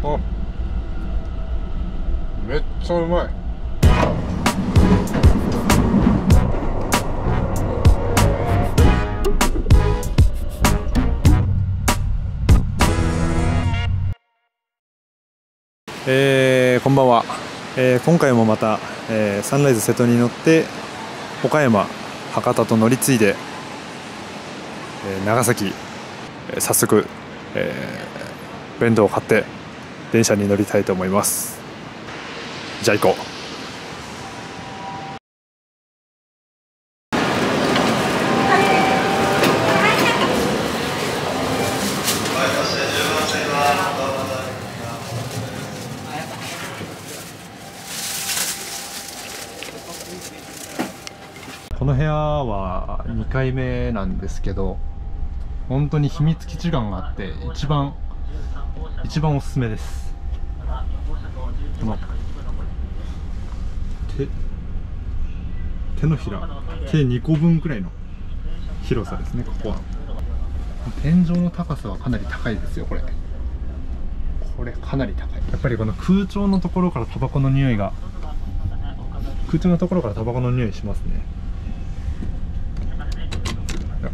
あ、めっちゃうまい。こんばんは。今回もまた、サンライズ瀬戸に乗って岡山博多と乗り継いで、長崎、早速、弁当を買って電車に乗りたいと思います。じゃあ行こう。この部屋は2回目なんですけど、本当に秘密基地感があって一番おすすめです。この手のひら計2個分くらいの広さですね。ここは天井の高さはかなり高いですよ。これかなり高い。やっぱりこの空調のところからタバコの匂いしますね。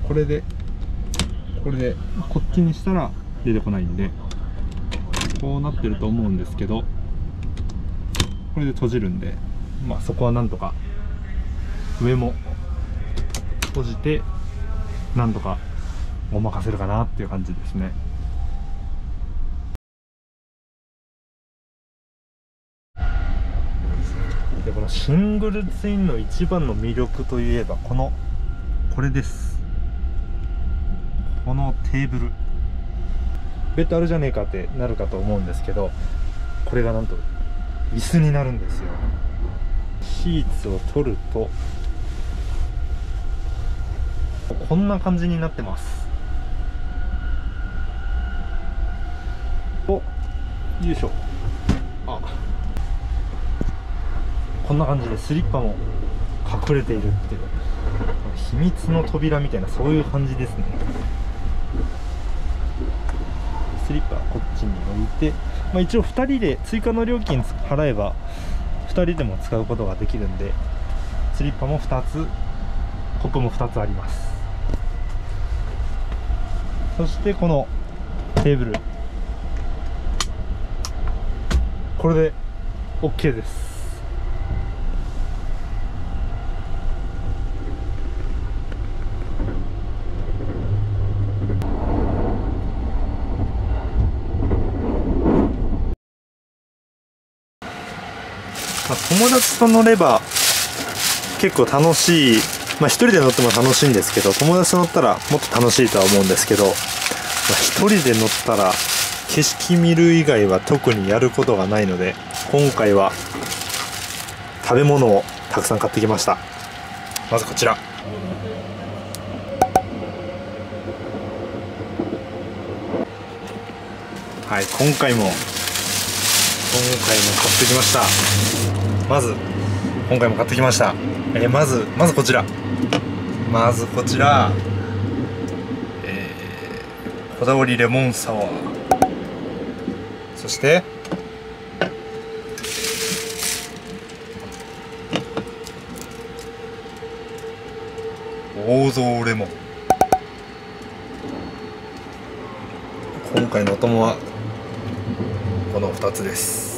これでこっちにしたら出てこないんで、こうなってると思うんですけど、これで閉じるんで、まあそこはなんとか上も閉じてなんとかごまかせるかなっていう感じですね。で、このシングルツインの一番の魅力といえばこれです。このテーブル、ベッドあるじゃねえかってなるかと思うんですけど、これがなんと椅子になるんですよ。シーツを取るとこんな感じになってます。お、よいしょ。こんな感じでスリッパも隠れているっていう、秘密の扉みたいな、そういう感じですね。スリッパこっちに置いて、一応2人で追加の料金払えば2人でも使うことができるんで、スリッパも2つ、コップも2つあります。そしてこのテーブル、これで OK です。友達と乗れば結構楽しい、一人で乗っても楽しいんですけど、友達と乗ったらもっと楽しいとは思うんですけど、一人で乗ったら景色見る以外は特にやることがないので、今回は食べ物をたくさん買ってきました。まずこちら、はい、今回も買ってきました。まず今回も買ってきました。まずこちら、こだわりレモンサワー、そして王蔵レモン。今回のお供はこの2つです。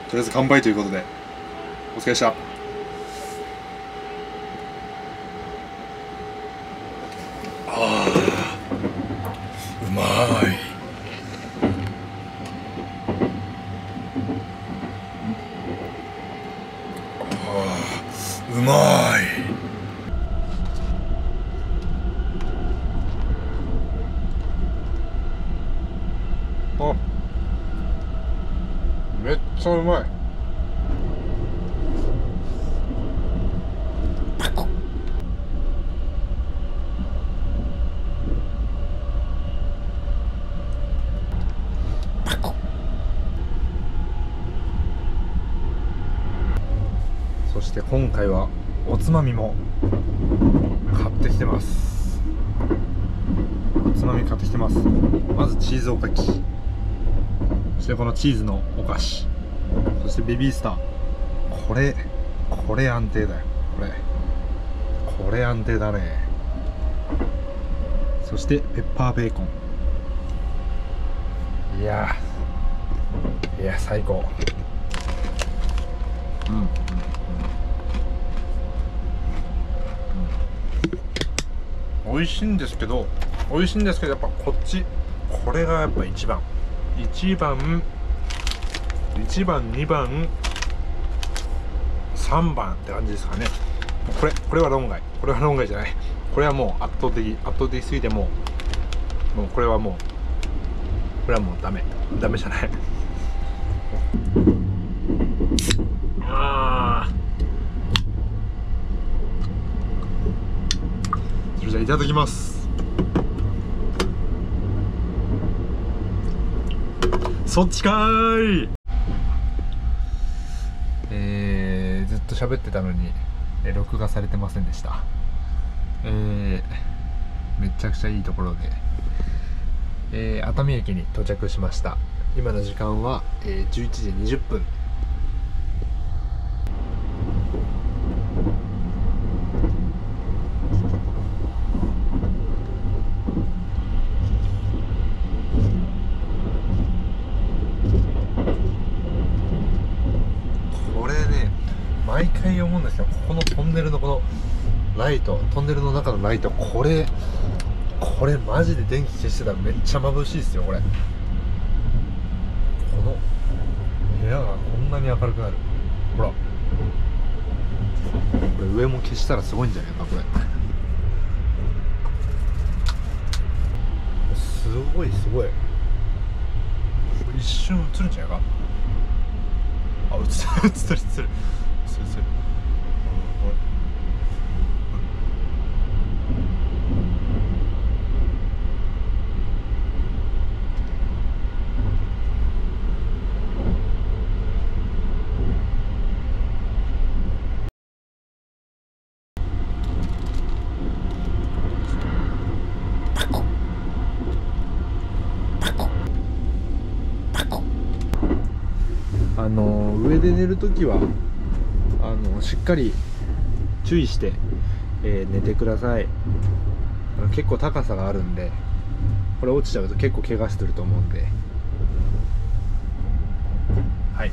とりあえず乾杯ということで、お疲れでした。うまい。うまい。めっちゃうまい。そして今回はおつまみも買ってきてます。つまみ買ってきてます。まずチーズおかき、そしてこのチーズのお菓子、そしてベビースター。これ安定だよ。これ安定だね。そしてペッパーベーコン。いや最高。美味しいんですけどやっぱこれがやっぱ1番2番3番って感じですかね。これは論外じゃない。これはもう圧倒的すぎて、もうこれはもうダメじゃない。それじゃあいただきます。そっちかーい。ずっと喋ってたのに録画されてませんでした。めちゃくちゃいいところで、熱海駅に到着しました。今の時間は、11時20分。これね、毎回思うんですけど、ここのトンネルのこのライト、トンネルの中のライト、これマジで電気消してたらめっちゃ眩しいですよ。この部屋がこんなに明るくなる。ほら、これ上も消したらすごいんじゃないかこれ。すごい一瞬映るんじゃないか。あ、映ってる上で寝るときはしっかり注意して、寝てください。結構高さがあるんで、これ落ちちゃうと結構怪我すると思うんで、はい。